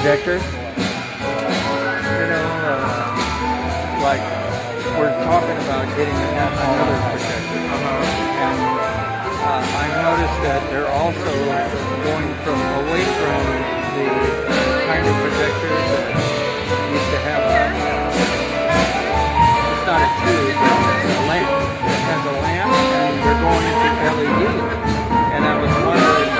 projectors. Like we're talking about getting another projector. And I noticed that they're also going away from the kind of projectors that used to have it's not a tube, it's a lamp. It has a lamp, and they're going into LED. And I was wondering,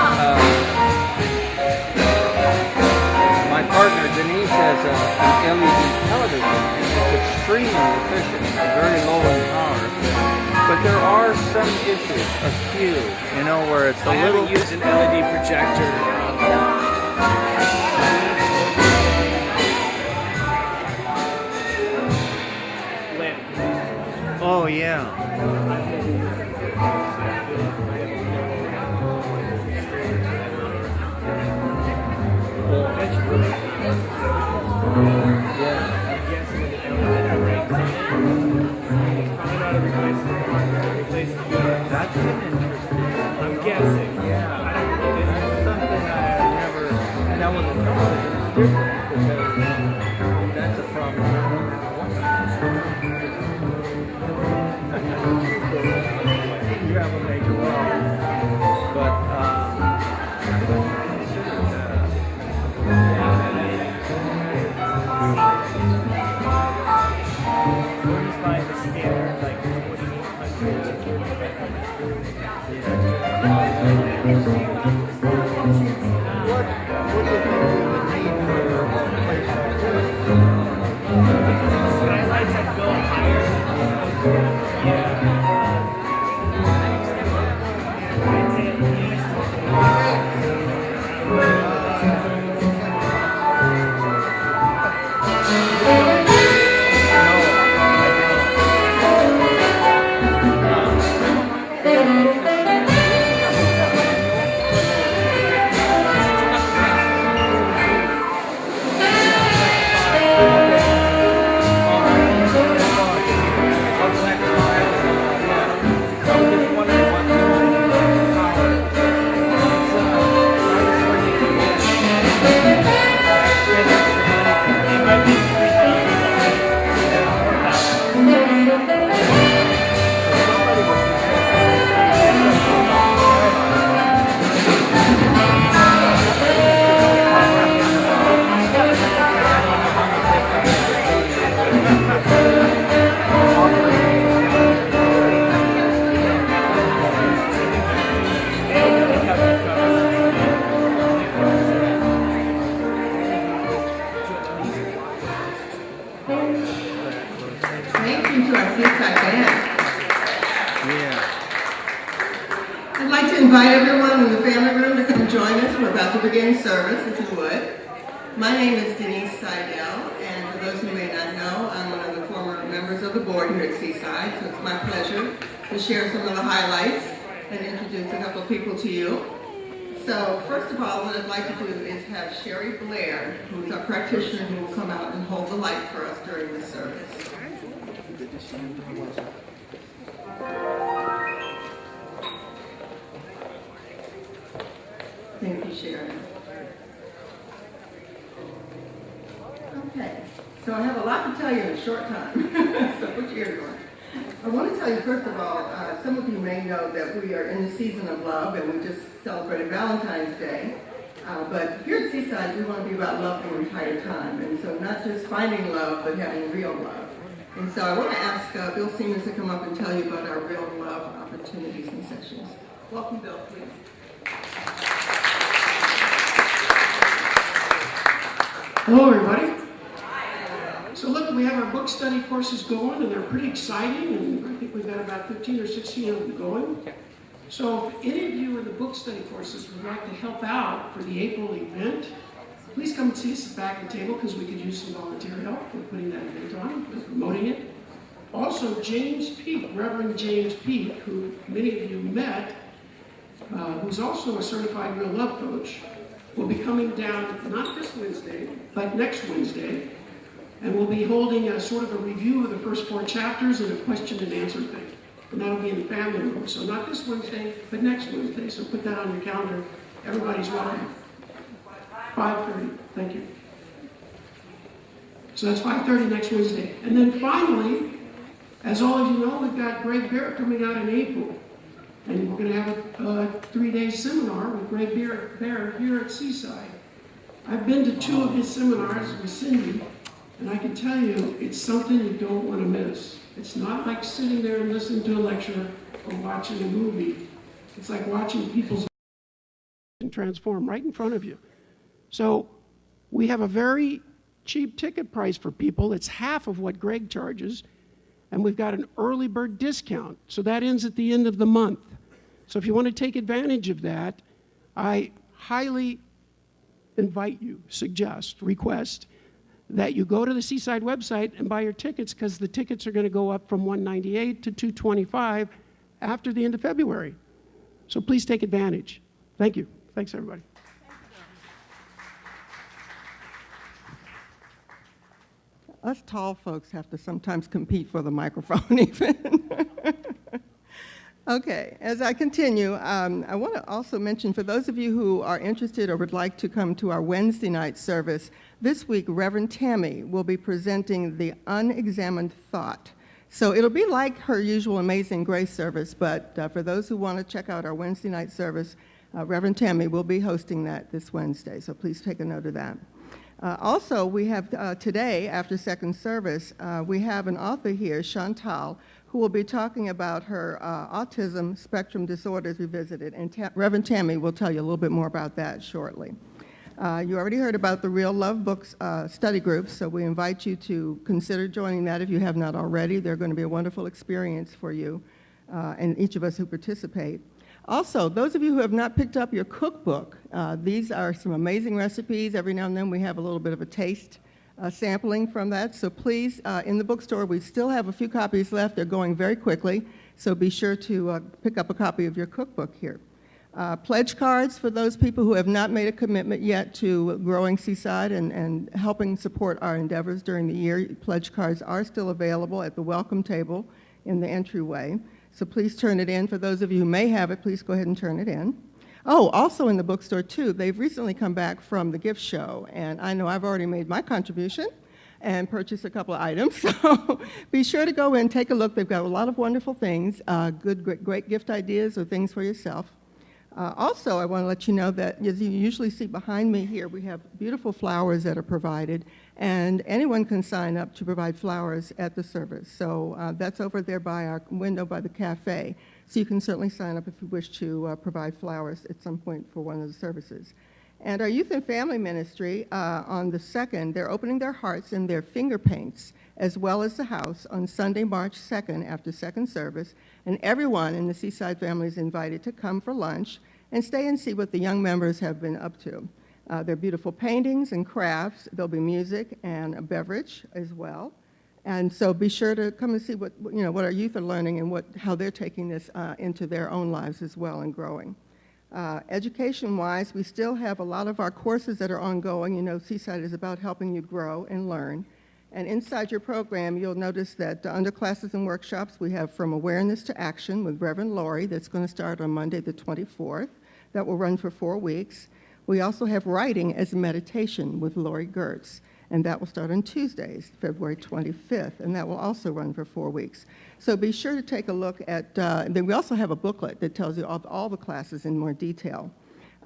my partner Denise has an LED television, and it's extremely efficient and very low in power. But there are some issues, a few, where it's a little... I haven't used an LED projector. Oh, yeah. That's interesting. I'm guessing. Yeah. That's something I never... That was different because that's a problem. You have a major problem. But, Thank you to our Seaside band. yeah. I'd like to invite everyone in the family room to come join us. We're about to begin service, if you would. My name is Denise Seidel, and for those who may not know, I'm one of the former members of the board here at Seaside, so it's my pleasure to share some of the highlights and introduce a couple of people to you. So, first of all, what I'd like to do is have Sherry Blair, who's our practitioner, who will come out and hold the light for us during the service. Thank you, Sherry. Okay, so I have a lot to tell you in a short time, so put your ears on. I want to tell you, first of all, some of you may know that we are in the season of love, and we just celebrated Valentine's Day. But here at Seaside, we want to be about love the entire time, and so not just finding love, but having real love. And so I want to ask Bill Siemens to come up and tell you about our real love opportunities and sessions. Welcome, Bill, please. Hello, everybody. So look, we have our book study courses going, and they're pretty exciting, and I think we've got about 15 or 16 of them going. So if any of you in the book study courses would like to help out for the April event, please come and see us at the back of the table, because we could use some volunteer help with putting that event on, with promoting it. Also, James Peake, Reverend James Peake, who many of you met, who's also a certified real love coach, will be coming down not this Wednesday, but next Wednesday, and we'll be holding a sort of a review of the first 4 chapters and a question and answer thing. And that'll be in the family room. So not this Wednesday, but next Wednesday. So put that on your calendar. Everybody's welcome. 5:30. Thank you. So that's 5:30 next Wednesday. And then finally, as all of you know, we've got Greg Baer coming out in April. And we're going to have a 3-day seminar with Greg Baer here at Seaside. I've been to 2 of his seminars with Cindy, and I can tell you, it's something you don't want to miss. It's not like sitting there and listening to a lecture or watching a movie. It's like watching people's transform right in front of you. So we have a very cheap ticket price for people. It's half of what Greg charges, and we've got an early bird discount. So that ends at the end of the month. So if you want to take advantage of that, I highly invite you, request that you go to the Seaside website and buy your tickets, because the tickets are going to go up from $198 to $225 after the end of February. So please take advantage. Thank you. Thanks, everybody. Us tall folks have to sometimes compete for the microphone even. Okay, as I continue, I want to also mention, for those of you who are interested or would like to come to our Wednesday night service, this week Reverend Tammy will be presenting the Unexamined Thought. So it'll be like her usual Amazing Grace service, but for those who want to check out our Wednesday night service, Reverend Tammy will be hosting that this Wednesday, so please take a note of that. Also, we have today, after second service, we have an author here, Chantal, who will be talking about her autism spectrum disorders revisited, and Reverend Tammy will tell you a little bit more about that shortly. You already heard about the Real Love Books study groups, so we invite you to consider joining that if you have not already. They're going to be a wonderful experience for you and each of us who participate. Also, those of you who have not picked up your cookbook, these are some amazing recipes. Every now and then we have a little bit of a taste sampling from that. So please, in the bookstore, we still have a few copies left. They're going very quickly, so be sure to pick up a copy of your cookbook here. Pledge cards for those people who have not made a commitment yet to growing Seaside and helping support our endeavors during the year. Pledge cards are still available at the welcome table in the entryway. So please turn it in. For those of you who may have it, please go ahead and turn it in. Oh, also in the bookstore, too, they've recently come back from the gift show, and I know I've already made my contribution and purchased a couple of items, so be sure to go in, take a look. They've got a lot of wonderful things, great gift ideas or things for yourself. Also, I want to let you know that, as you usually see behind me here, we have beautiful flowers that are provided, and anyone can sign up to provide flowers at the service. So that's over there by our window by the cafe. So you can certainly sign up if you wish to provide flowers at some point for one of the services. And our Youth and Family Ministry, on the 2nd, they're opening their hearts and their finger paints, as well as the house, on Sunday, March 2nd, after second service. And everyone in the Seaside family is invited to come for lunch and stay and see what the young members have been up to. There are beautiful paintings and crafts. There'll be music and a beverage as well. And so be sure to come and see what our youth are learning and how they're taking this into their own lives as well and growing. Education-wise, we still have a lot of our courses that are ongoing. You know, Seaside is about helping you grow and learn. And inside your program, you'll notice that under classes and workshops, we have From Awareness to Action with Reverend Lori. That's going to start on Monday the 24th. That will run for 4 weeks. We also have Writing as a Meditation with Lori Gertz, and that will start on Tuesdays, February 25th, and that will also run for 4 weeks. So be sure to take a look at, then we also have a booklet that tells you all the classes in more detail.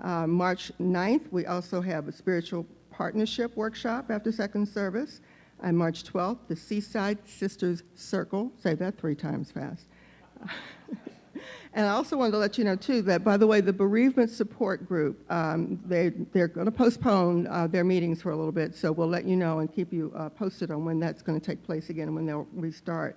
March 9th, we also have a Spiritual Partnership Workshop after second service. On March 12th, the Seaside Sisters Circle. Say that 3 times fast. And I also wanted to let you know, too, that, by the way, the Bereavement Support Group, they're going to postpone their meetings for a little bit, so we'll let you know and keep you posted on when that's going to take place again and when they'll restart.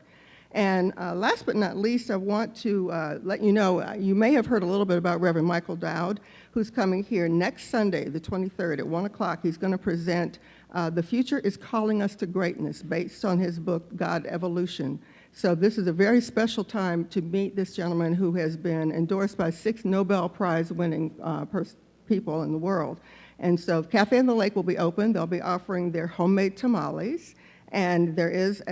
And last but not least, I want to let you know, you may have heard a little bit about Reverend Michael Dowd, who's coming here next Sunday, the 23rd, at 1 o'clock. He's going to present The Future is Calling Us to Greatness, based on his book, God Evolution. So this is a very special time to meet this gentleman who has been endorsed by 6 Nobel Prize-winning people in the world. And so Cafe on the Lake will be open. They'll be offering their homemade tamales. And there is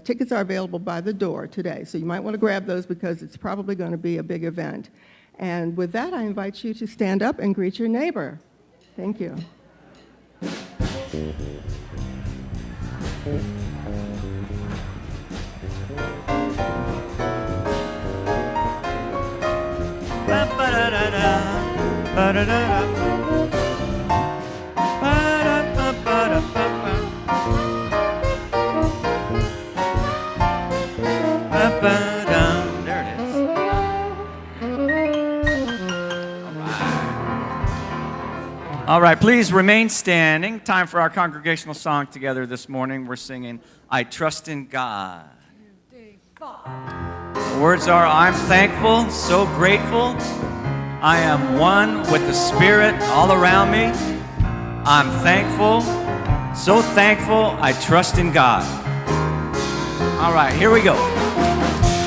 tickets are available by the door today. So you might want to grab those because it's probably going to be a big event. And with that, I invite you to stand up and greet your neighbor. Thank you. There it is. All right, please remain standing. Time for our congregational song together this morning. We're singing, I Trust in God. The words are, I'm thankful, so grateful. I am one with the Spirit all around me. I'm thankful, so thankful, I trust in God. All right, here we go.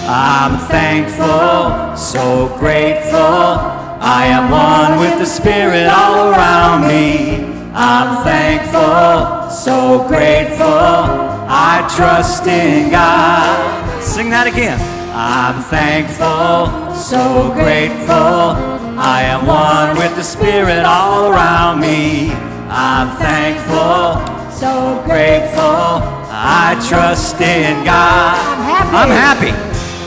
I'm thankful, so grateful. I am one with the Spirit all around me. I'm thankful, so grateful. I trust in God. Sing that again. I'm thankful, so grateful. I am one with the Spirit all around me. I'm thankful, so grateful. I trust in God. I'm happy.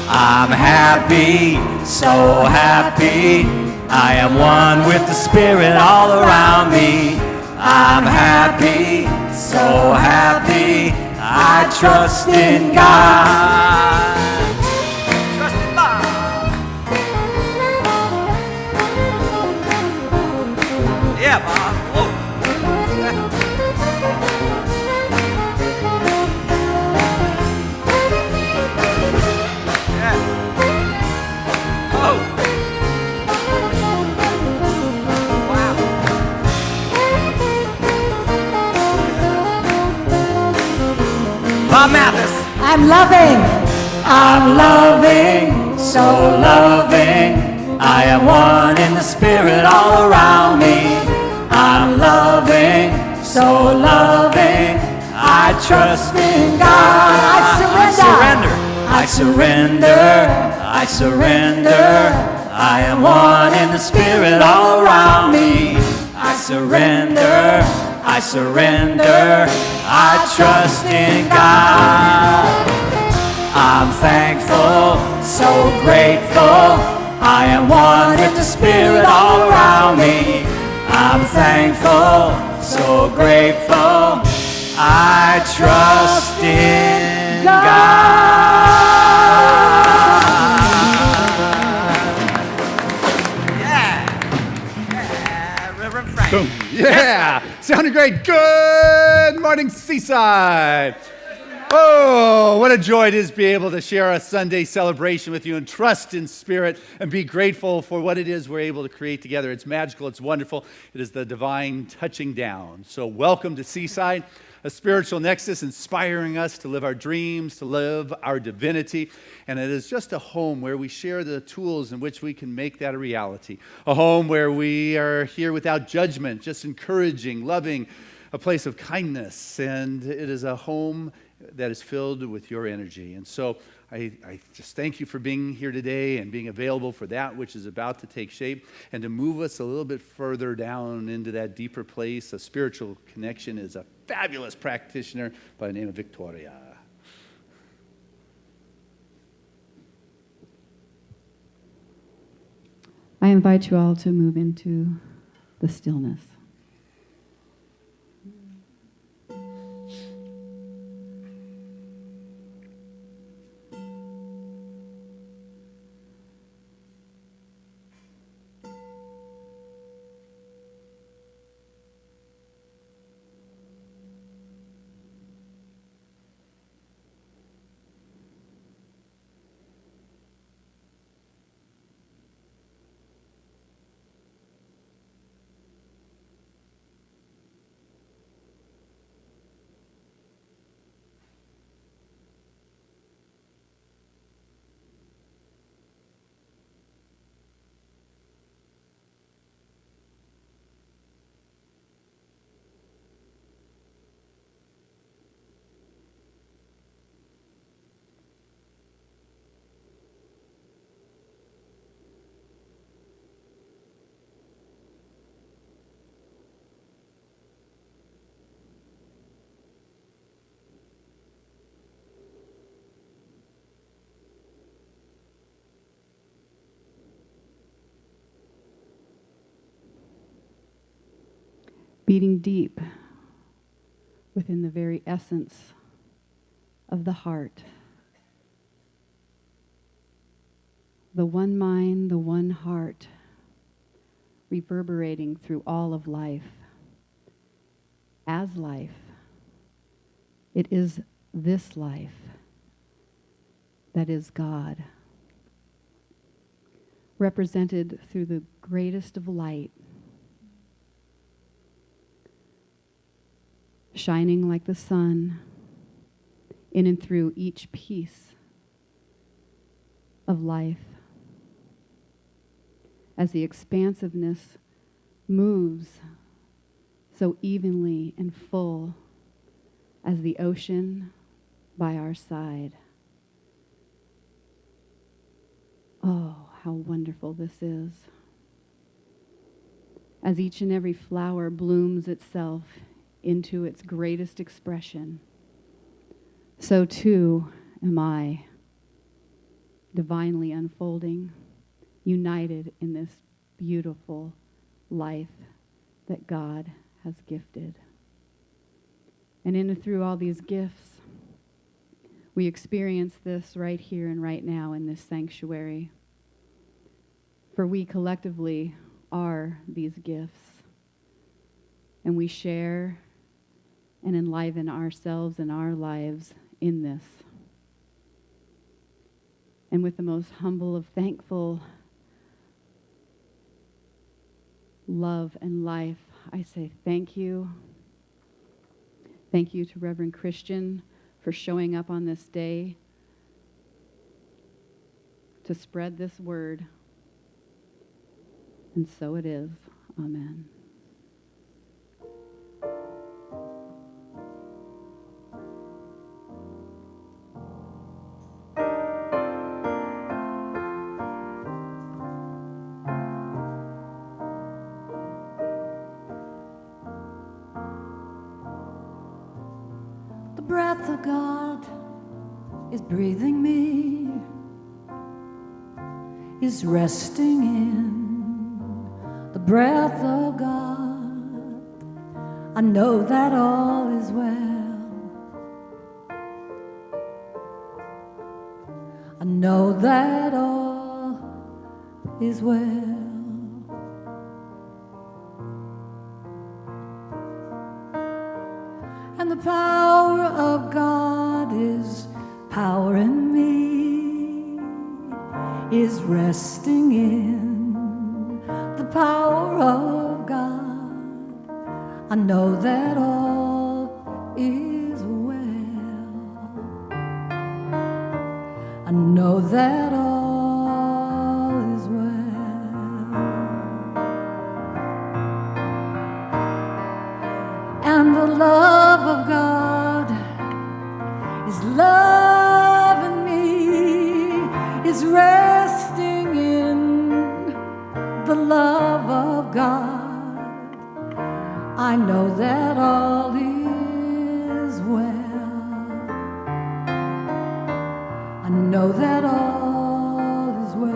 I'm happy, so happy. I am one with the Spirit all around me. I'm happy, so happy. I trust in God. Trust in God. Yeah, Bob. Whoa. Yeah. Oh. Bob Mathis. I'm loving. I'm loving, so loving. I am one in the Spirit all around me. I'm loving, so loving. I trust in God. I surrender. I surrender. I surrender. I am one in the Spirit all around me. I surrender. I surrender. I trust in God. I'm thankful, so grateful. I am one with the Spirit all around me. I'm thankful, so grateful. I trust in God. Yeah, Reverend Frank. Boom. Yeah, sounded great. Good morning, Seaside. Oh, what a joy it is to be able to share a Sunday celebration with you and trust in spirit and be grateful for what it is we're able to create together. It's magical. It's wonderful. It is the divine touching down. So welcome to Seaside, a spiritual nexus inspiring us to live our dreams, to live our divinity. And it is just a home where we share the tools in which we can make that a reality. A home where we are here without judgment, just encouraging, loving, a place of kindness. And it is a home that is filled with your energy. And so I just thank you for being here today and being available for that which is about to take shape and to move us a little bit further down into that deeper place. A spiritual connection is a fabulous practitioner by the name of Victoria. I invite you all to move into the stillness. beating deep within the very essence of the heart. The one mind, the one heart, reverberating through all of life. As life, it is this life that is God, represented through the greatest of light, shining like the sun in and through each piece of life. As the expansiveness moves so evenly and full as the ocean by our side. Oh, how wonderful this is. As each and every flower blooms itself into its greatest expression, so too am I, divinely unfolding, united in this beautiful life that God has gifted. And in and through all these gifts, we experience this right here and right now in this sanctuary. For we collectively are these gifts, and we share and enliven ourselves and our lives in this. And with the most humble of thankful love and life, I say thank you. Thank you to Reverend Christian for showing up on this day to spread this word. And so it is. Amen. The breath of God is breathing me, is resting in the breath of God. I know that all is well. I know that all is well. And the power of God is power in me, is resting in the power of God. I know that all is well. I know that all is well. And the love of God is loving me, is resting in the love of God. I know that all is well. I know that all is well.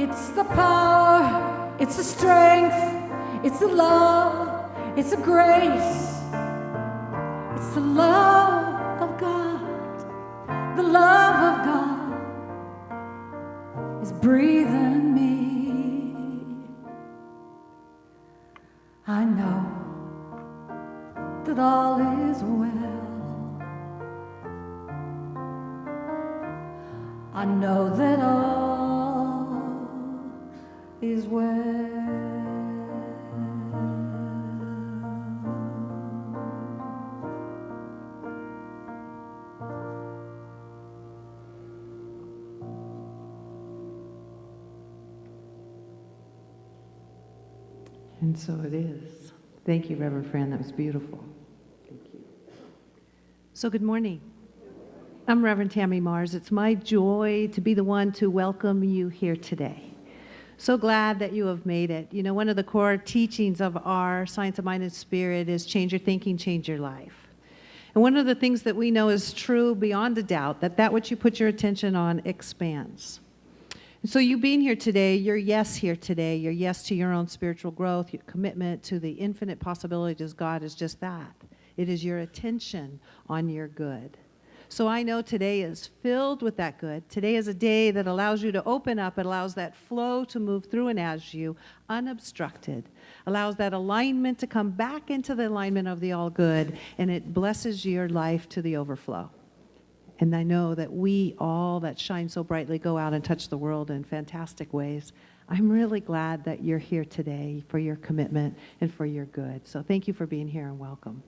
It's the power, it's the strength, it's the love, it's the grace, it's the love of God. The love of God is breathing me. I know that all is well. I know that all is well. And so it is. Thank you, Reverend Fran. That was beautiful. Thank you. So good morning. I'm Reverend Tammy Mars. It's my joy to be the one to welcome you here today. So glad that you have made it. You know, one of the core teachings of our Science of Mind and Spirit is change your thinking, change your life. And one of the things that we know is true beyond a doubt, that which you put your attention on expands. And so you being here today, your yes here today, your yes to your own spiritual growth, your commitment to the infinite possibilities of God is just that. It is your attention on your good. So I know today is filled with that good. Today is a day that allows you to open up. It allows that flow to move through and as you, unobstructed. Allows that alignment to come back into the alignment of the all good, and it blesses your life to the overflow. And I know that we all that shine so brightly go out and touch the world in fantastic ways. I'm really glad that you're here today for your commitment and for your good. So thank you for being here and welcome.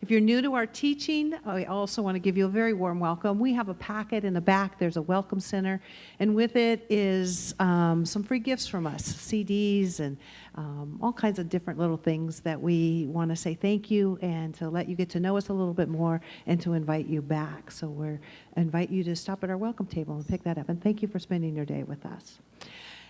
If you're new to our teaching, I also want to give you a very warm welcome. We have a packet in the back. There's a welcome center, and with it is some free gifts from us, CDs and all kinds of different little things that we want to say thank you and to let you get to know us a little bit more and to invite you back. So we invite you to stop at our welcome table and pick that up. And thank you for spending your day with us.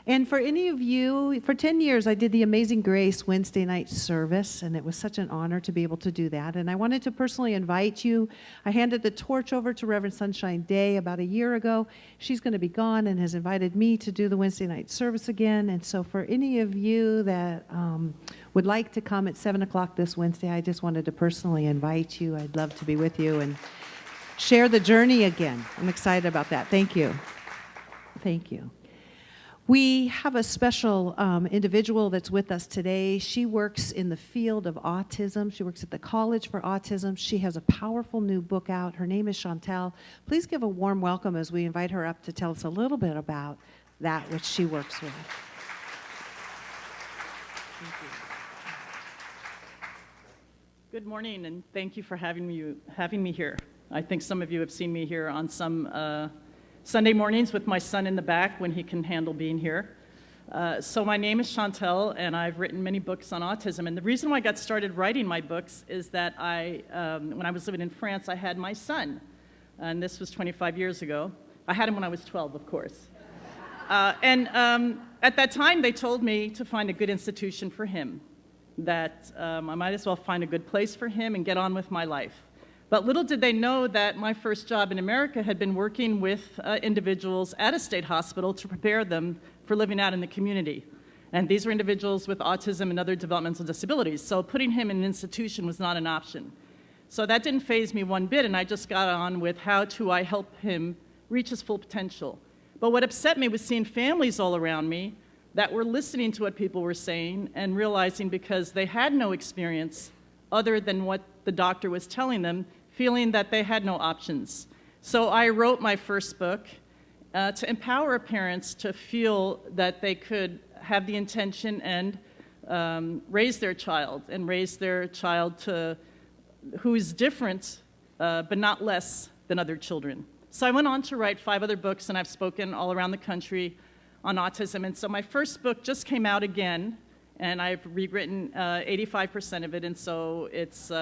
And for any of you, for 10 years, I did the Amazing Grace Wednesday night service, and it was such an honor to be able to do that. And I wanted to personally invite you. I handed the torch over to Reverend Sunshine Day about a year ago. She's going to be gone and has invited me to do the Wednesday night service again. And so for any of you that would like to come at 7 o'clock this Wednesday, I just wanted to personally invite you. I'd love to be with you and share the journey again. I'm excited about that. Thank you. Thank you. We have a special individual that's with us today. She works in the field of autism. She works at the College for Autism. She has a powerful new book out. Her name is Chantel. Please give a warm welcome as we invite her up to tell us a little bit about that which she works with. Good morning, and thank you for having me here. I think some of you have seen me here on some Sunday mornings with my son in the back when he can handle being here. So my name is Chantel, and I've written many books on autism. And the reason why I got started writing my books is that when I was living in France, I had my son. And this was 25 years ago. I had him when I was 12, of course. At that time, they told me to find a good institution for him, that I might as well find a good place for him and get on with my life. But little did they know that my first job in America had been working with individuals at a state hospital to prepare them for living out in the community. And these were individuals with autism and other developmental disabilities. So putting him in an institution was not an option. So that didn't faze me one bit, and I just got on with how do I help him reach his full potential. But what upset me was seeing families all around me that were listening to what people were saying and realizing because they had no experience other than what the doctor was telling them, feeling that they had no options. So I wrote my first book to empower parents to feel that they could have the intention and raise their child to who is different but not less than other children. So I went on to write 5 other books, and I've spoken all around the country on autism. And so my first book just came out again, and I've rewritten 85% of it, and so it's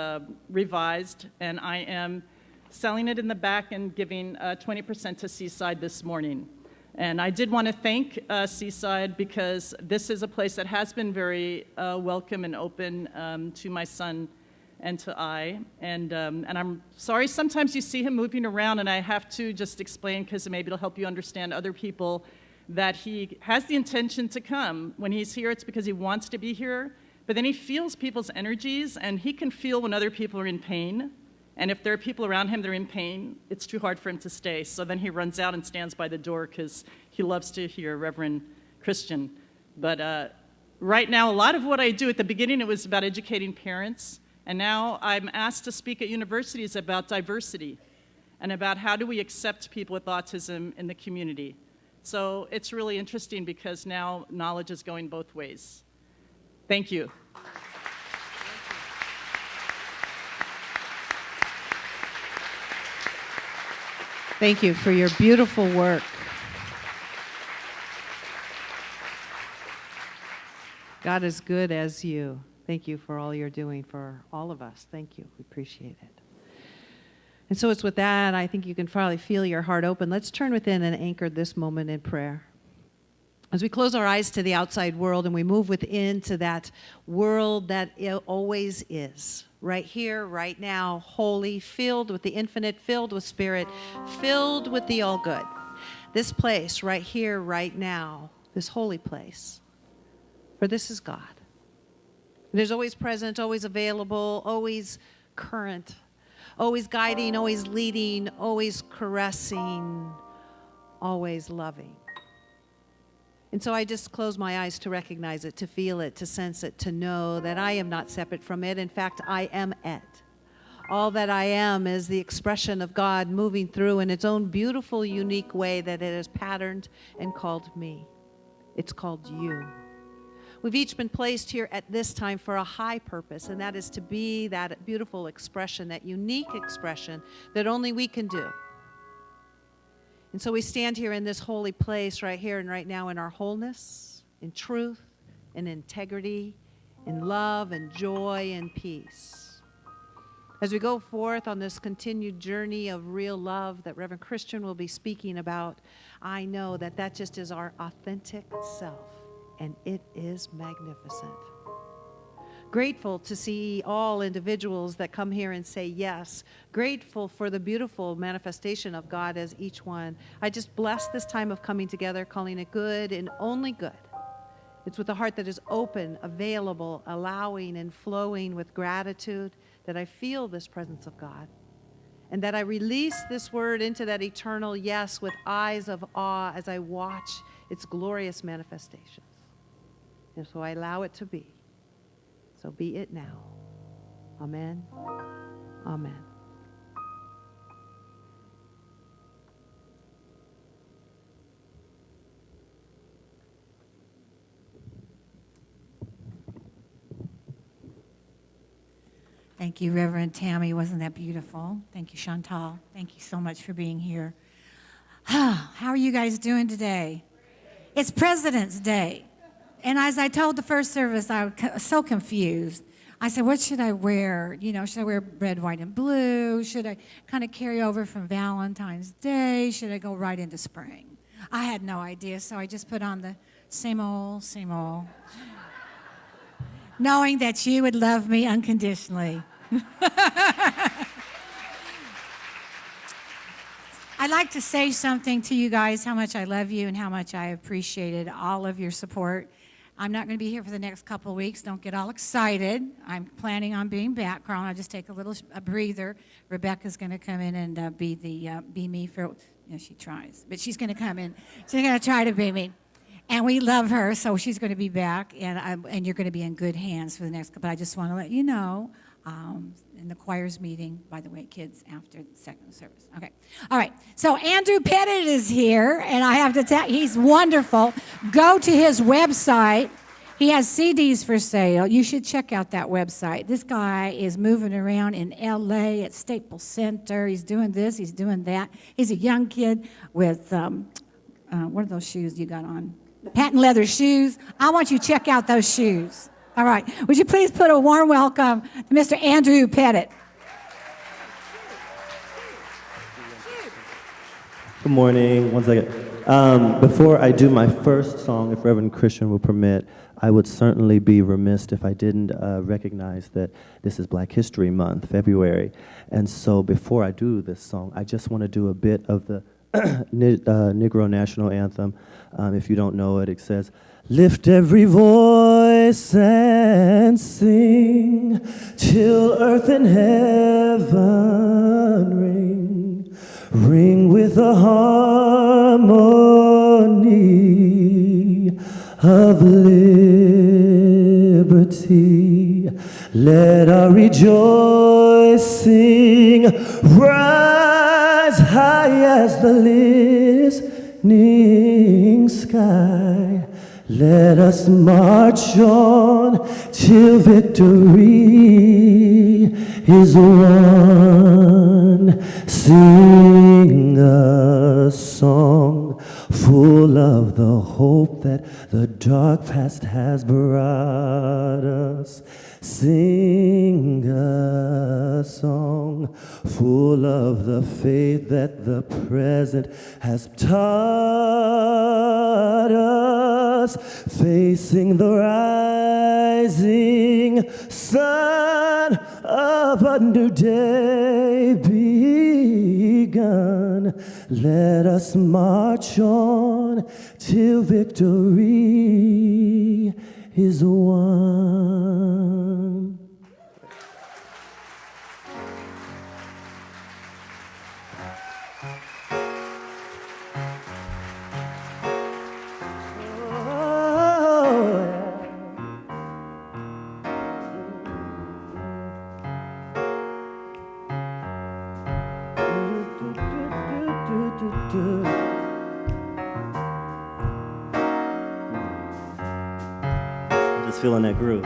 revised, and I am selling it in the back and giving 20% to Seaside this morning. And I did want to thank Seaside because this is a place that has been very welcome and open to my son and to I. And I'm sorry sometimes you see him moving around, and I have to just explain because maybe it'll help you understand other people that he has the intention to come. When he's here, it's because he wants to be here, but then he feels people's energies, and he can feel when other people are in pain. And if there are people around him that are in pain, it's too hard for him to stay. So then he runs out and stands by the door because he loves to hear Reverend Christian. But right now, a lot of what I do, at the beginning, it was about educating parents. And now I'm asked to speak at universities about diversity and about how do we accept people with autism in the community. So it's really interesting because now knowledge is going both ways. Thank you. Thank you for your beautiful work. God is good as you. Thank you for all you're doing for all of us. Thank you. We appreciate it. And so it's with that, I think you can probably feel your heart open. Let's turn within and anchor this moment in prayer. As we close our eyes to the outside world and we move within to that world that it always is, right here, right now, holy, filled with the infinite, filled with spirit, filled with the all good. This place right here, right now, this holy place, for this is God. It is always present, always available, always current, always guiding, always leading, always caressing, always loving. And so I just close my eyes to recognize it, to feel it, to sense it, to know that I am not separate from it. In fact, I am it. All that I am is the expression of God moving through in its own beautiful, unique way that it has patterned and called me. It's called you. We've each been placed here at this time for a high purpose, and that is to be that beautiful expression, that unique expression that only we can do. And so we stand here in this holy place right here and right now in our wholeness, in truth, in integrity, in love and joy and peace. As we go forth on this continued journey of real love that Reverend Christian will be speaking about, I know that that just is our authentic self, and it is magnificent. Grateful to see all individuals that come here and say yes. Grateful for the beautiful manifestation of God as each one. I just bless this time of coming together, calling it good and only good. It's with a heart that is open, available, allowing, and flowing with gratitude that I feel this presence of God. And that I release this word into that eternal yes with eyes of awe as I watch its glorious manifestations. And so I allow it to be. So be it now. Amen. Amen. Thank you, Reverend Tammy. Wasn't that beautiful? Thank you, Chantal. Thank you so much for being here. How are you guys doing today? It's President's Day. And as I told the first service, I was so confused. I said, what should I wear? You know, should I wear red, white, and blue? Should I kind of carry over from Valentine's Day? Should I go right into spring? I had no idea, so I just put on the same old, knowing that you would love me unconditionally. I'd like to say something to you guys, how much I love you and how much I appreciated all of your support. I'm not going to be here for the next couple of weeks. Don't get all excited. I'm planning on being back. Carl, I'll just take a breather. Rebecca's going to come in and be me for, she tries. But she's going to come in. She's going to try to be me. And we love her, so she's going to be back. And you're going to be in good hands for the next couple. I just want to let you know, in the choir's meeting, by the way, kids, after the second service. Okay. All right. So Andrew Pettit is here, and I have to tell you, he's wonderful. Go to his website. He has CDs for sale. You should check out that website. This guy is moving around in L.A. at Staples Center. He's doing this. He's doing that. He's a young kid with, what are those shoes you got on? Patent leather shoes. I want you to check out those shoes. All right. Would you please put a warm welcome to Mr. Andrew Pettit? Good morning. One second. Before I do my first song, if Reverend Christian will permit, I would certainly be remiss if I didn't recognize that this is Black History Month, February. And so before I do this song, I just want to do a bit of the Negro National Anthem. If you don't know it, it says, lift every voice and sing till earth and heaven ring, ring with a harmony of liberty. Let our rejoicing rise high as the listening sky. Let us march on till victory is won. Sing a song full of the hope that the dark past has brought us. Sing a song full of the faith that the present has taught us, facing the rising sun of a new day begun. Let us march on till victory is won. Just feeling that groove.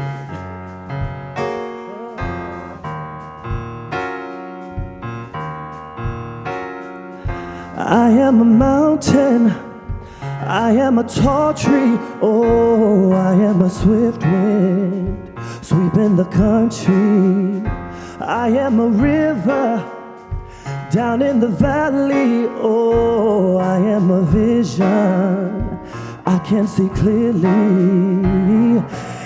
I am a mountain, I am a tall tree, oh, I am a swift wind sweeping the country. I am a river down in the valley, oh, I am a vision I can see clearly.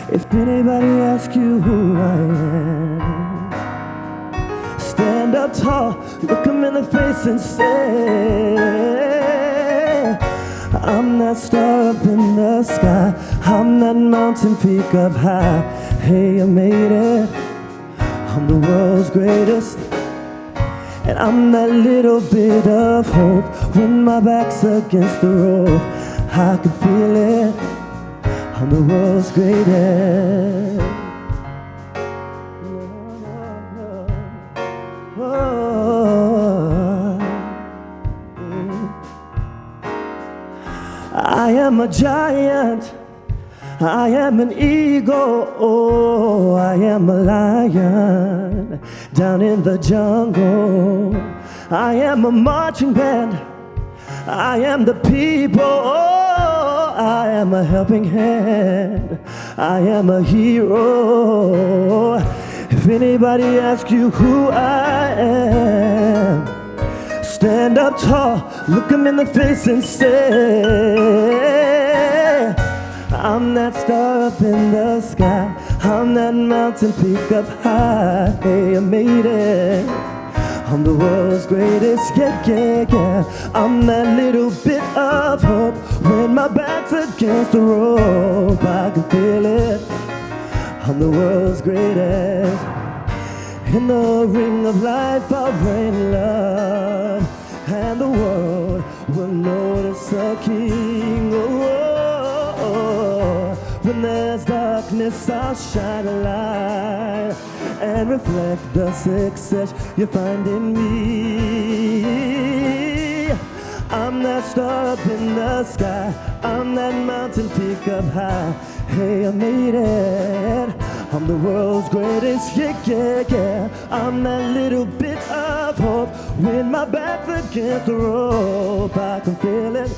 If anybody asks you who I am, stand up tall, look them in the face and say, I'm that star up in the sky, I'm that mountain peak up high. Hey, I made it, I'm the world's greatest, and I'm that little bit of hope. When my back's against the rope, I can feel it, I'm the world's greatest. I am a giant, I am an eagle, oh, I am a lion down in the jungle. I am a marching band, I am the people, oh, I am a helping hand, I am a hero. If anybody asks you who I am, stand up tall, look them in the face and say, I'm that star up in the sky, I'm that mountain peak up high. Hey, I made it, I'm the world's greatest, yeah, yeah, yeah. I'm that little bit of hope. When my back's against the rope, I can feel it, I'm the world's greatest. In the ring of life I'll reign love, and the world will notice a king. Oh, when there's darkness I'll shine a light and reflect the success you find in me. I'm that star up in the sky, I'm that mountain peak up high. Hey, I made it, I'm the world's greatest, yeah, yeah, yeah. I'm that little bit of hope. When my back's against the rope, I can feel it,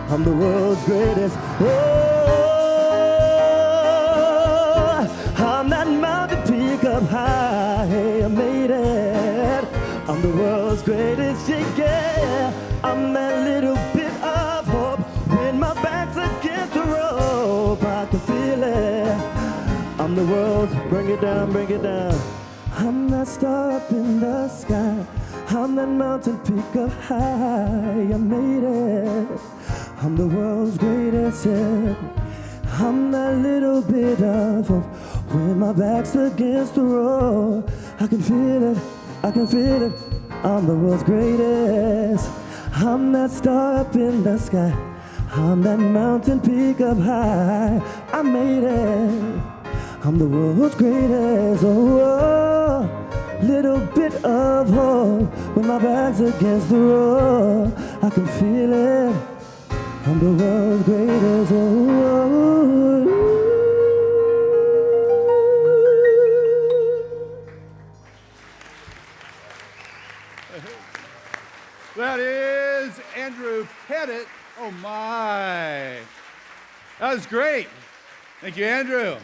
I'm the world's greatest. Oh, I'm that mountain peak up high. Hey, I made it, I'm the world's greatest, yeah, yeah. I'm that little bit of hope. When my back's against the rope, I can feel it, I'm the world's, bring it down, bring it down. I'm that star up in the sky, I'm that mountain peak up high. I made it, I'm the world's greatest, yeah. I'm that little bit of hope. When my back's against the rope, I can feel it, I can feel it, I'm the world's greatest. I'm that star up in the sky, I'm that mountain peak up high. I made it, I'm the world's greatest. Oh, little bit of hope. When my back's against the rope, I can feel it, I'm the world's greatest. Oh, That is Andrew Pettit Oh, my. That was great. Thank you, Andrew.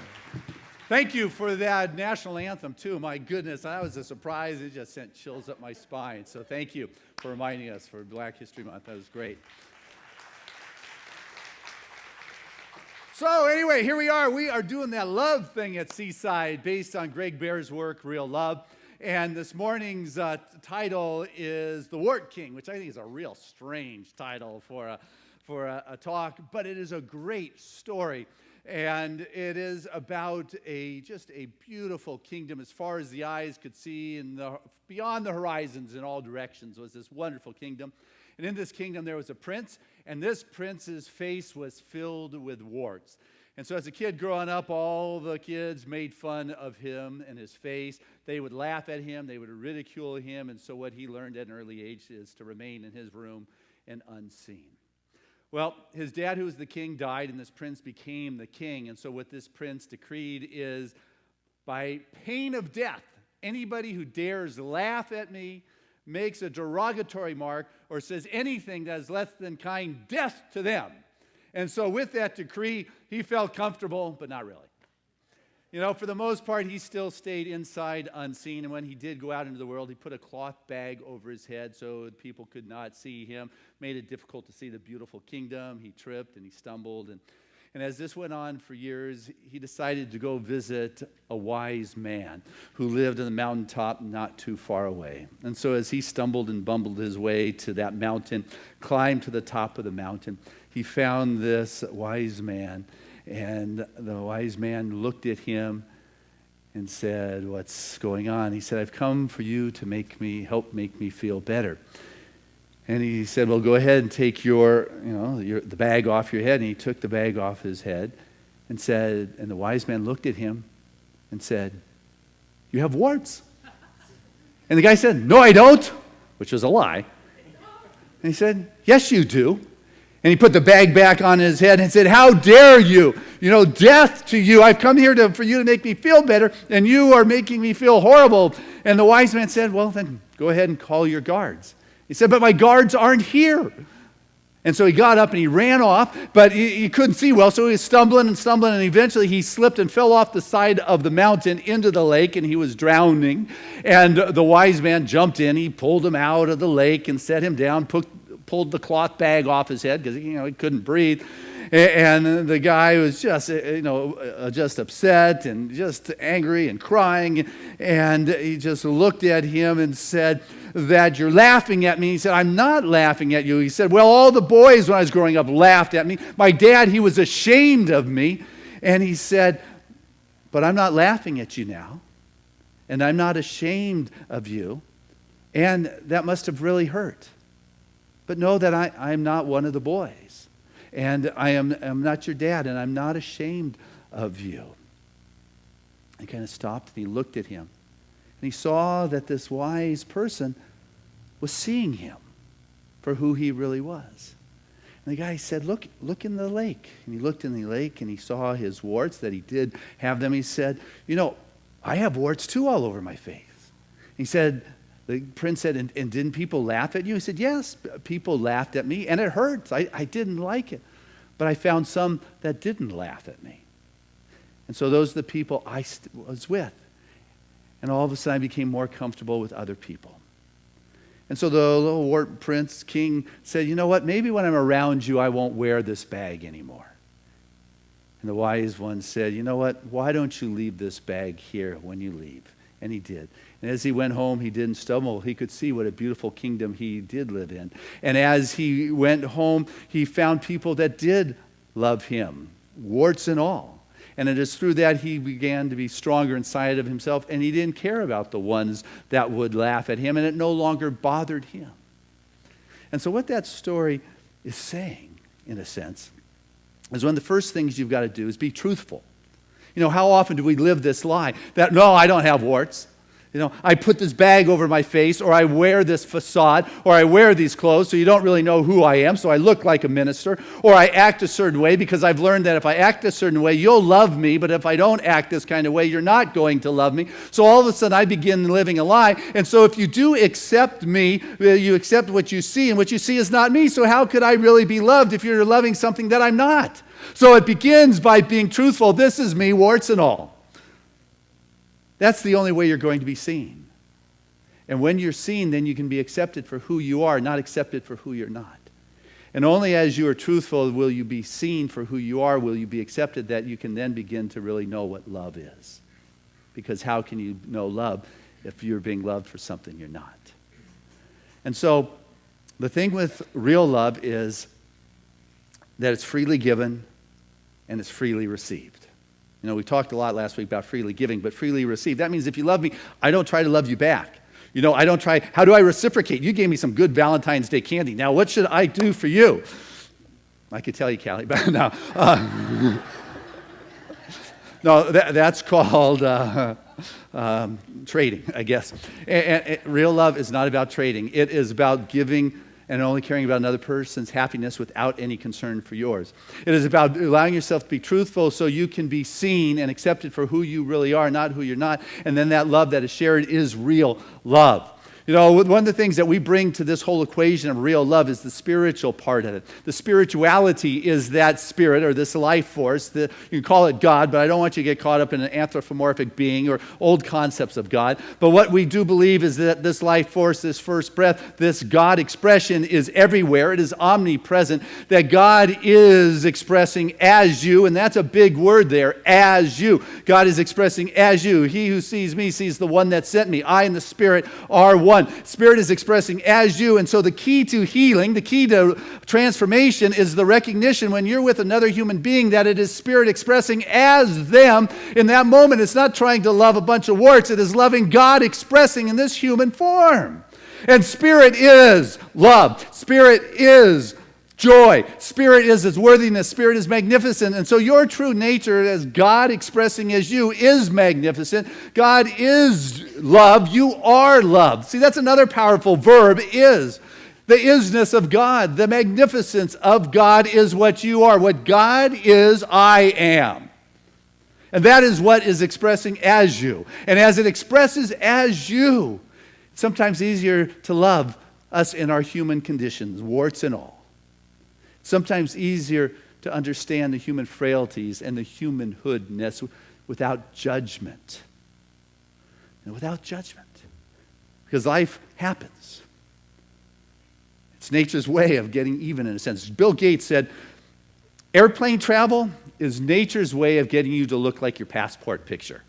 Thank you for that national anthem, too. My goodness, that was a surprise. It just sent chills up my spine. So thank you for reminding us for Black History Month. That was great. So anyway, here we are. We are doing that love thing at Seaside based on Greg Baer's work, Real Love. And this morning's title is The Wart King, which I think is a real strange title for a talk, but it is a great story. And it is about just a beautiful kingdom as far as the eyes could see, and beyond the horizons in all directions was this wonderful kingdom. And in this kingdom there was a prince, and this prince's face was filled with warts. And so as a kid growing up, all the kids made fun of him and his face. They would laugh at him, they would ridicule him, and so what he learned at an early age is to remain in his room and unseen. Well, his dad, who was the king, died, and this prince became the king. And so what this prince decreed is, by pain of death, anybody who dares laugh at me, makes a derogatory mark, or says anything that is less than kind, death to them. And so with that decree, he felt comfortable, but not really. You know, for the most part, he still stayed inside unseen. And when he did go out into the world, he put a cloth bag over his head so people could not see him. Made it difficult to see the beautiful kingdom. He tripped and he stumbled. And as this went on for years, he decided to go visit a wise man who lived on the mountaintop not too far away. And so as he stumbled and bumbled his way to that mountain, climbed to the top of the mountain, he found this wise man. And the wise man looked at him and said, "What's going on?" He said, "I've come for you to help make me feel better." And he said, "Well, go ahead and take the bag off your head." And he took the bag off his head and the wise man looked at him and said, "You have warts." And the guy said, "No, I don't," which was a lie. And he said, "Yes, you do." And he put the bag back on his head and said, "How dare you? Death to you. I've come here for you to make me feel better, and you are making me feel horrible." And the wise man said, "Well, then go ahead and call your guards." He said, "But my guards aren't here." And so he got up and he ran off, but he couldn't see well, so he was stumbling, and eventually he slipped and fell off the side of the mountain into the lake, and he was drowning. And the wise man jumped in, he pulled him out of the lake and set him down, pulled the cloth bag off his head because he couldn't breathe. And the guy was just upset and just angry and crying. And he just looked at him and said, "That you're laughing at me." He said, "I'm not laughing at you." He said, "Well, all the boys when I was growing up laughed at me. My dad, he was ashamed of me." And he said, "But I'm not laughing at you now. And I'm not ashamed of you. And that must have really hurt. But know that I'm not one of the boys. And I'm not your dad, and I'm not ashamed of you." He kind of stopped and he looked at him. And he saw that this wise person was seeing him for who he really was. And the guy said, look in the lake. And he looked in the lake and he saw his warts, that he did have them. He said, "I have warts too all over my face." He said, the prince said, and didn't people laugh at you? He said, "Yes, people laughed at me, and it hurts. I didn't like it. But I found some that didn't laugh at me. And so those are the people I was with. And all of a sudden I became more comfortable with other people." And so the little wart prince king said, "You know what? Maybe when I'm around you, I won't wear this bag anymore." And the wise one said, "You know what? Why don't you leave this bag here when you leave?" And he did. And as he went home, he didn't stumble. He could see what a beautiful kingdom he did live in. And as he went home, he found people that did love him, warts and all. And it is through that he began to be stronger inside of himself, and he didn't care about the ones that would laugh at him, and it no longer bothered him. And so what that story is saying, in a sense, is one of the first things you've got to do is be truthful. How often do we live this lie that, "No, I don't have warts"? I put this bag over my face, or I wear this facade, or I wear these clothes so you don't really know who I am, so I look like a minister, or I act a certain way because I've learned that if I act a certain way, you'll love me, but if I don't act this kind of way, you're not going to love me. So all of a sudden, I begin living a lie. And so if you do accept me, you accept what you see, and what you see is not me. So how could I really be loved if you're loving something that I'm not? So it begins by being truthful. This is me, warts and all. That's the only way you're going to be seen. And when you're seen, then you can be accepted for who you are, not accepted for who you're not. And only as you are truthful will you be seen for who you are, will you be accepted, that you can then begin to really know what love is. Because how can you know love if you're being loved for something you're not? And so the thing with real love is that it's freely given and it's freely received. We talked a lot last week about freely giving, but freely received. That means if you love me, I don't try to love you back. I don't try, how do I reciprocate? You gave me some good Valentine's Day candy. Now, what should I do for you? I could tell you, Callie, but no. No, that's called trading, I guess. And real love is not about trading. It is about giving and only caring about another person's happiness without any concern for yours. It is about allowing yourself to be truthful so you can be seen and accepted for who you really are, not who you're not. And then that love that is shared is real love. One of the things that we bring to this whole equation of real love is the spiritual part of it. The spirituality is that spirit or this life force. You can call it God, but I don't want you to get caught up in an anthropomorphic being or old concepts of God. But what we do believe is that this life force, this first breath, this God expression is everywhere. It is omnipresent. That God is expressing as you, and that's a big word there, as you. God is expressing as you. He who sees me sees the one that sent me. I and the Spirit are one. Spirit is expressing as you. And so the key to healing, the key to transformation is the recognition when you're with another human being that it is Spirit expressing as them. In that moment, it's not trying to love a bunch of warts. It is loving God expressing in this human form. And Spirit is love. Spirit is joy. Spirit is its worthiness. Spirit is magnificent. And so your true nature as God expressing as you is magnificent. God is love. You are love. See, that's another powerful verb, is. The isness of God, the magnificence of God is what you are. What God is, I am. And that is what is expressing as you. And as it expresses as you, it's sometimes easier to love us in our human conditions, warts and all. Sometimes easier to understand the human frailties and the humanhoodness without judgment. And without judgment. Because life happens. It's nature's way of getting even in a sense. Bill Gates said, airplane travel is nature's way of getting you to look like your passport picture.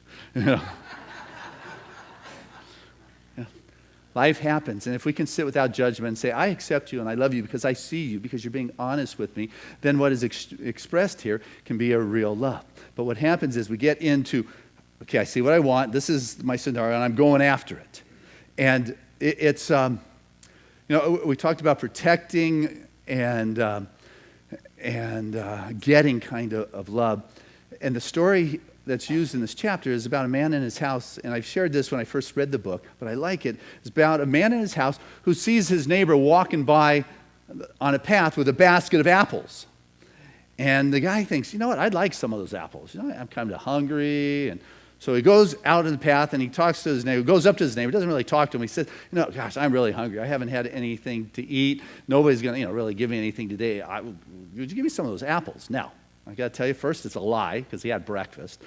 Life happens, and if we can sit without judgment and say, I accept you and I love you because I see you, because you're being honest with me, then what is expressed here can be a real love. But what happens is we get into, okay, I see what I want, this is my scenario, and I'm going after it. And it's, we talked about protecting and getting kind of love. And the story that's used in this chapter is about a man in his house, and I've shared this when I first read the book, but I like it. It's about a man in his house who sees his neighbor walking by on a path with a basket of apples. And the guy thinks, you know what, I'd like some of those apples. I'm kind of hungry. And so he goes out in the path and he talks to his neighbor, goes up to his neighbor, doesn't really talk to him. He says, gosh, I'm really hungry. I haven't had anything to eat. Nobody's going to, really give me anything today. Would you give me some of those apples? Now, I got to tell you, first, it's a lie, because he had breakfast,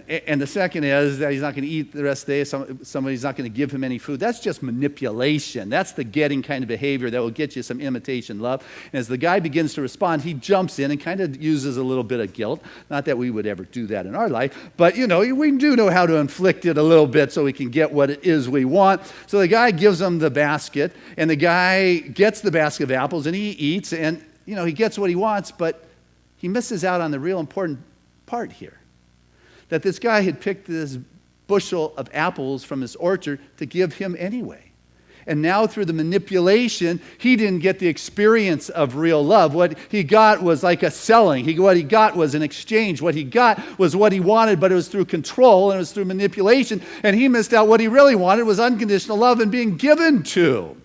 And the second is that he's not going to eat the rest of the day. Somebody's not going to give him any food. That's just manipulation. That's the getting kind of behavior that will get you some imitation love. And as the guy begins to respond, he jumps in and kind of uses a little bit of guilt. Not that we would ever do that in our life, but, we do know how to inflict it a little bit so we can get what it is we want. So the guy gives him the basket, and the guy gets the basket of apples, and he eats, and, he gets what he wants, but he misses out on the real important part here. That this guy had picked this bushel of apples from his orchard to give him anyway. And now through the manipulation, he didn't get the experience of real love. What he got was like a selling. What he got was an exchange. What he got was what he wanted, but it was through control and it was through manipulation. And he missed out what he really wanted was unconditional love and being given to.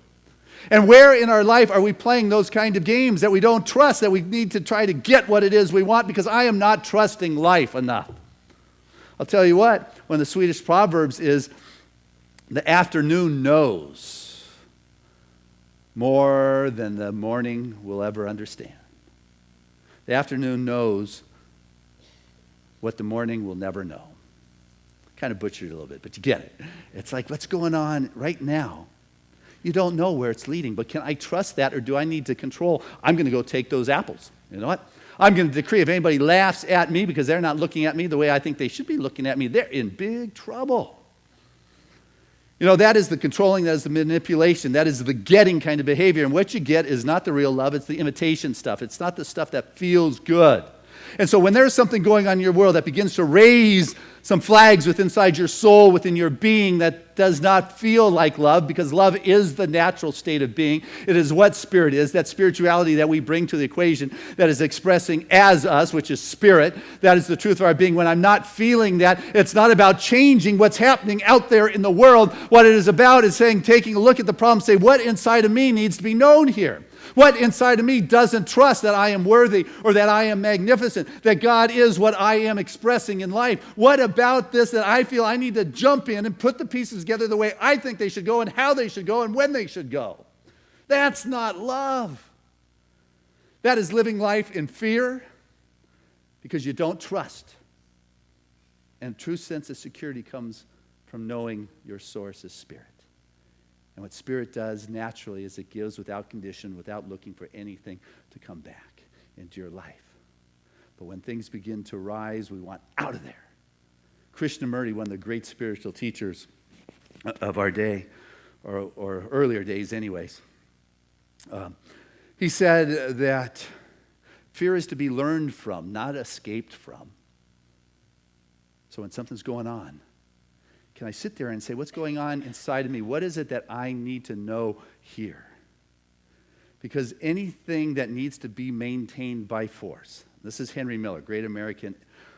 And where in our life are we playing those kind of games that we don't trust, that we need to try to get what it is we want because I am not trusting life enough? I'll tell you what, one of the Swedish proverbs is, the afternoon knows more than the morning will ever understand. The afternoon knows what the morning will never know. Kind of butchered it a little bit, but you get it. It's like, what's going on right now? You don't know where it's leading, but can I trust that or do I need to control? I'm going to go take those apples. You know what? I'm going to decree if anybody laughs at me because they're not looking at me the way I think they should be looking at me, they're in big trouble. You know, that is the controlling, that is the manipulation, that is the getting kind of behavior. And what you get is not the real love, it's the imitation stuff. It's not the stuff that feels good. And so when there's something going on in your world that begins to raise some flags inside your soul, within your being that does not feel like love, because love is the natural state of being. It is what spirit is, that spirituality that we bring to the equation that is expressing as us, which is spirit. That is the truth of our being. When I'm not feeling that, it's not about changing what's happening out there in the world. What it is about is saying, taking a look at the problem, say, what inside of me needs to be known here? What inside of me doesn't trust that I am worthy or that I am magnificent, that God is what I am expressing in life? What about this that I feel I need to jump in and put the pieces together the way I think they should go and how they should go and when they should go? That's not love. That is living life in fear because you don't trust. And true sense of security comes from knowing your source is spirit. And what spirit does naturally is it gives without condition, without looking for anything to come back into your life. But when things begin to rise, we want out of there. Krishnamurti, one of the great spiritual teachers of our day, or earlier days anyways, he said that fear is to be learned from, not escaped from. So when something's going on, can I sit there and say, what's going on inside of me? What is it that I need to know here? Because anything that needs to be maintained by force, this is Henry Miller, great American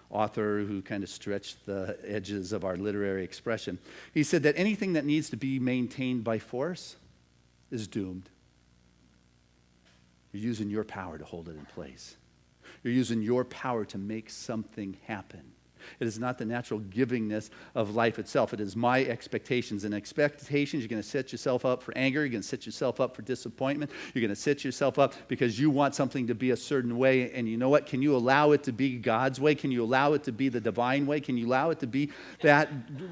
author who kind of stretched the edges of our literary expression. He said that anything that needs to be maintained by force is doomed. You're using your power to hold it in place. You're using your power to make something happen. It is not the natural givingness of life itself. It is my expectations. And expectations, you're going to set yourself up for anger. You're going to set yourself up for disappointment. You're going to set yourself up because you want something to be a certain way. And you know what? Can you allow it to be God's way? Can you allow it to be the divine way? Can you allow it to be that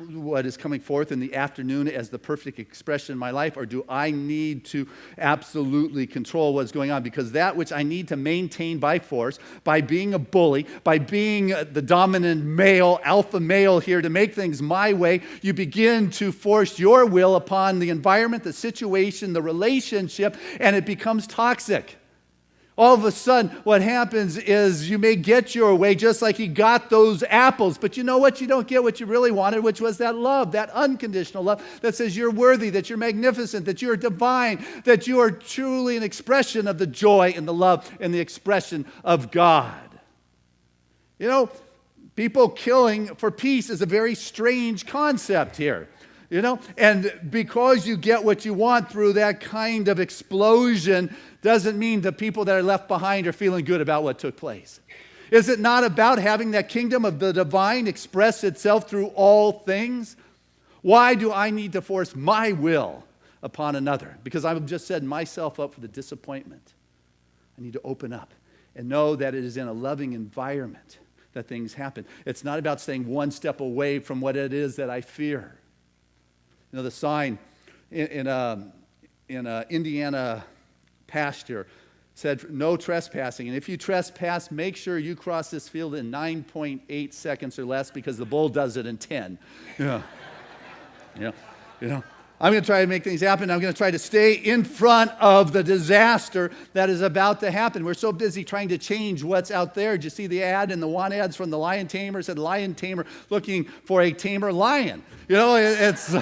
what is coming forth in the afternoon as the perfect expression in my life? Or do I need to absolutely control what's going on? Because that which I need to maintain by force, by being a bully, by being the dominant male, alpha male here to make things my way, you begin to force your will upon the environment, the situation, the relationship, and it becomes toxic. All of a sudden, what happens is you may get your way just like he got those apples, but you know what? You don't get what you really wanted, which was that love, that unconditional love that says you're worthy, that you're magnificent, that you're divine, that you are truly an expression of the joy and the love and the expression of God. You know, people killing for peace is a very strange concept here, you know? And because you get what you want through that kind of explosion doesn't mean the people that are left behind are feeling good about what took place. Is it not about having that kingdom of the divine express itself through all things? Why do I need to force my will upon another? Because I've just set myself up for the disappointment. I need to open up and know that it is in a loving environment that things happen. It's not about staying one step away from what it is that I fear. You know, the sign in Indiana pasture said, no trespassing. And if you trespass, make sure you cross this field in 9.8 seconds or less because the bull does it in 10. Yeah. You know. I'm going to try to make things happen. I'm going to try to stay in front of the disaster that is about to happen. We're so busy trying to change what's out there. Did you see the ad and the want ads from the lion tamer? It said lion tamer looking for a tamer lion. You know, it's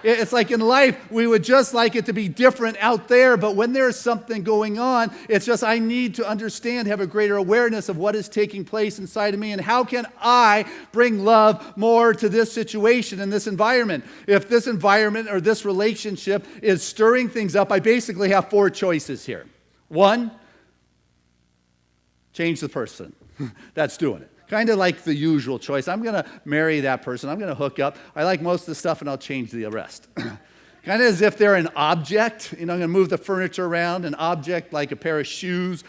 It's like in life, we would just like it to be different out there, but when there's something going on, it's just I need to understand, have a greater awareness of what is taking place inside of me, and how can I bring love more to this situation and this environment. If this environment or this relationship is stirring things up, I basically have 4 choices here. 1, change the person. That's doing it. Kind of like the usual choice. I'm going to marry that person. I'm going to hook up. I like most of the stuff, and I'll change the rest. Kind of as if they're an object. I'm going to move the furniture around. An object like a pair of shoes.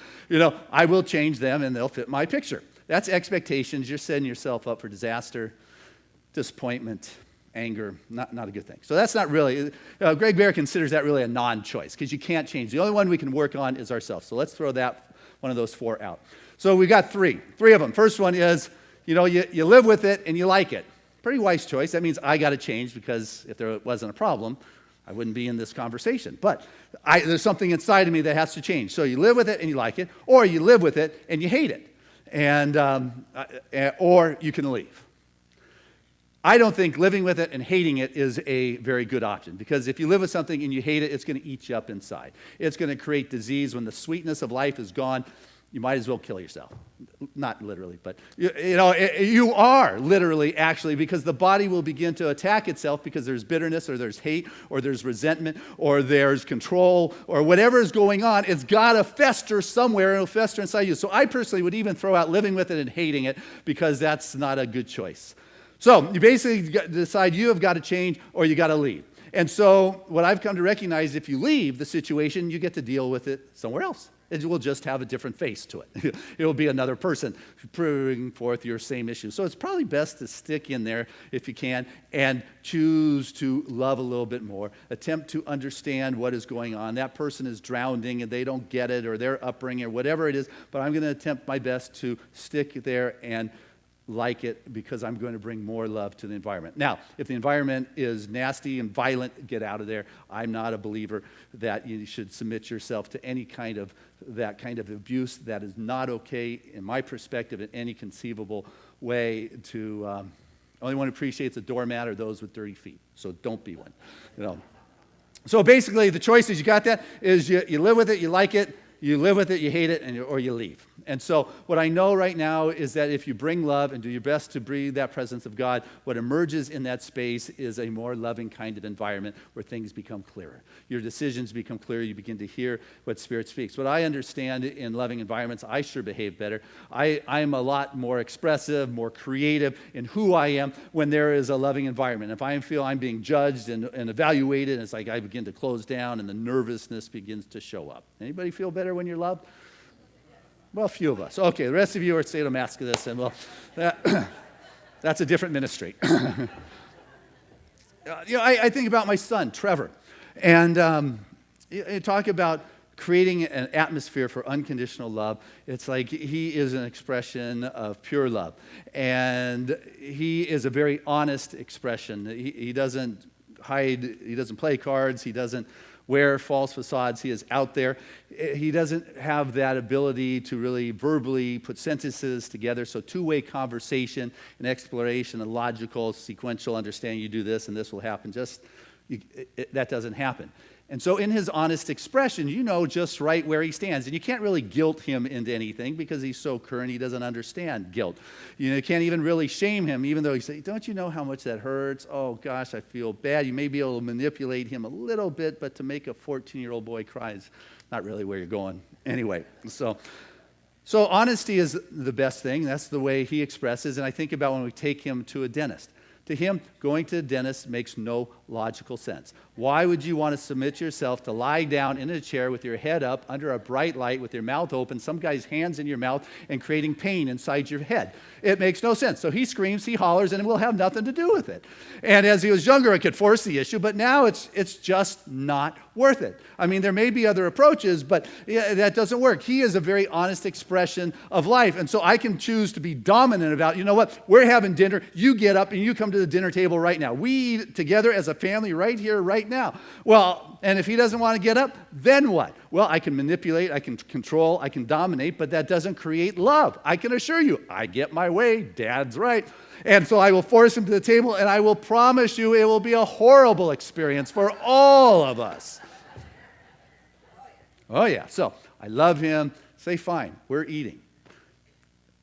I will change them, and they'll fit my picture. That's expectations. You're setting yourself up for disaster, disappointment, anger. Not a good thing. So that's not really. Greg Baer considers that really a non-choice, because you can't change. The only one we can work on is ourselves. So let's throw that one of those 4 out. So we got 3 of them. First one is, you live with it and you like it. Pretty wise choice. That means I got to change, because if there wasn't a problem, I wouldn't be in this conversation. But there's something inside of me that has to change. So you live with it and you like it, or you live with it and you hate it, or you can leave. I don't think living with it and hating it is a very good option, because if you live with something and you hate it, it's going to eat you up inside. It's going to create disease. When the sweetness of life is gone, you might as well kill yourself. Not literally, but you are literally, actually, because the body will begin to attack itself, because there's bitterness, or there's hate, or there's resentment, or there's control, or whatever is going on. It's got to fester somewhere, and it'll fester inside you. So I personally would even throw out living with it and hating it, because that's not a good choice. So you basically decide you have got to change, or you got to leave. And so what I've come to recognize, if you leave the situation, you get to deal with it somewhere else. It will just have a different face to it. It will be another person bringing forth your same issue. So it's probably best to stick in there if you can, and choose to love a little bit more. Attempt to understand what is going on. That person is drowning and they don't get it, or their upbringing, or whatever it is, but I'm going to attempt my best to stick there and like it, because I'm going to bring more love to the environment. Now, if the environment is nasty and violent, get out of there. I'm not a believer that you should submit yourself to any kind of that kind of abuse. That is not okay, in my perspective, in any conceivable way. Only one who appreciates a doormat are those with dirty feet. So don't be one. So basically, the choices, you got that, is you live with it, you like it, you live with it, you hate it, or you leave. And so what I know right now is that if you bring love and do your best to breathe that presence of God, what emerges in that space is a more loving kind of environment where things become clearer. Your decisions become clearer. You begin to hear what Spirit speaks. What I understand in loving environments, I sure behave better. I'm a lot more expressive, more creative in who I am when there is a loving environment. If I feel I'm being judged and evaluated, it's like I begin to close down and the nervousness begins to show up. Anybody feel better when you're loved? Well, a few of us. Okay, the rest of you are sadomasochists, and that's a different ministry. I think about my son, Trevor, and you talk about creating an atmosphere for unconditional love. It's like he is an expression of pure love, and he is a very honest expression. He doesn't hide, he doesn't play cards, he doesn't wear false facades. He is out there. He doesn't have that ability to really verbally put sentences together. So two-way conversation and exploration and logical, sequential understanding, you do this and this will happen, that doesn't happen. And so in his honest expression, you know just right where he stands. And you can't really guilt him into anything because he's so current, he doesn't understand guilt. You can't even really shame him, even though you say, don't you know how much that hurts? Oh, gosh, I feel bad. You may be able to manipulate him a little bit, but to make a 14-year-old boy cry is not really where you're going. Anyway, so honesty is the best thing. That's the way he expresses. And I think about when we take him to a dentist. To him, going to the dentist makes no logical sense. Why would you want to submit yourself to lie down in a chair with your head up under a bright light with your mouth open, some guy's hands in your mouth, and creating pain inside your head? It makes no sense. So he screams, he hollers, and it will have nothing to do with it. And as he was younger, it could force the issue, but now it's just not worth it. I mean, there may be other approaches, but that doesn't work. He is a very honest expression of life, and so I can choose to be dominant about, you know what, we're having dinner, you get up and you come to to the dinner table right now. We eat together as a family right here, right now. Well, and if he doesn't want to get up, then what? Well, I can manipulate, I can control, I can dominate, but that doesn't create love. I can assure you, I get my way, Dad's right. And so I will force him to the table, and I will promise you it will be a horrible experience for all of us. Oh, yeah. So I love him. Say, fine, we're eating.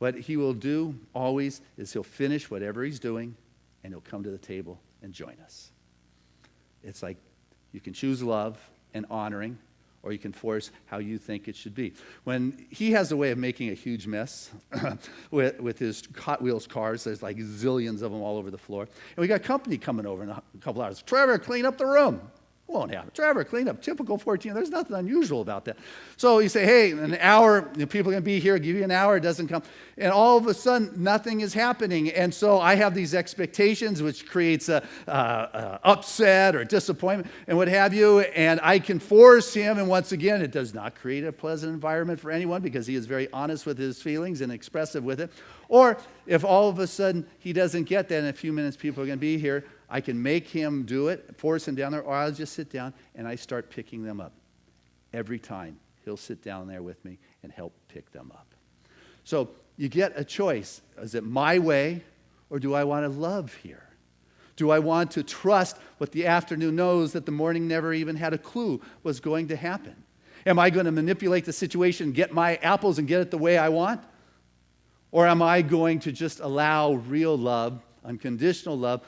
What he will do always is he'll finish whatever he's doing, and he'll come to the table and join us. It's like you can choose love and honoring, or you can force how you think it should be. When he has a way of making a huge mess with his Hot Wheels cars, there's like zillions of them all over the floor. And we got company coming over in a couple hours. Trevor, clean up the room. Won't happen. Trevor, clean up. Typical 14. There's nothing unusual about that. So you say, hey, an hour, people are going to be here, give you an hour, it doesn't come. And all of a sudden, nothing is happening. And so I have these expectations, which creates a upset or disappointment and what have you. And I can force him. And once again, it does not create a pleasant environment for anyone because he is very honest with his feelings and expressive with it. Or if all of a sudden he doesn't get that in a few minutes, people are going to be here, I can make him do it, force him down there, or I'll just sit down and I start picking them up. Every time he'll sit down there with me and help pick them up. So you get a choice. Is it my way, or do I want to love here? Do I want to trust what the afternoon knows that the morning never even had a clue was going to happen? Am I going to manipulate the situation, get my apples and get it the way I want? Or am I going to just allow real love, unconditional love,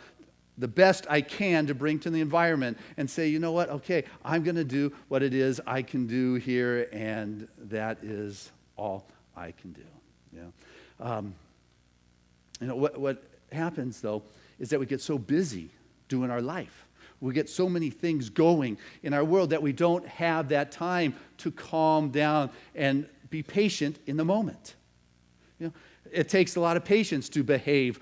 the best I can to bring to the environment and say, you know what, okay, I'm going to do what it is I can do here, and that is all I can do. What happens, though, is that we get so busy doing our life. We get so many things going in our world that we don't have that time to calm down and be patient in the moment. It takes a lot of patience to behave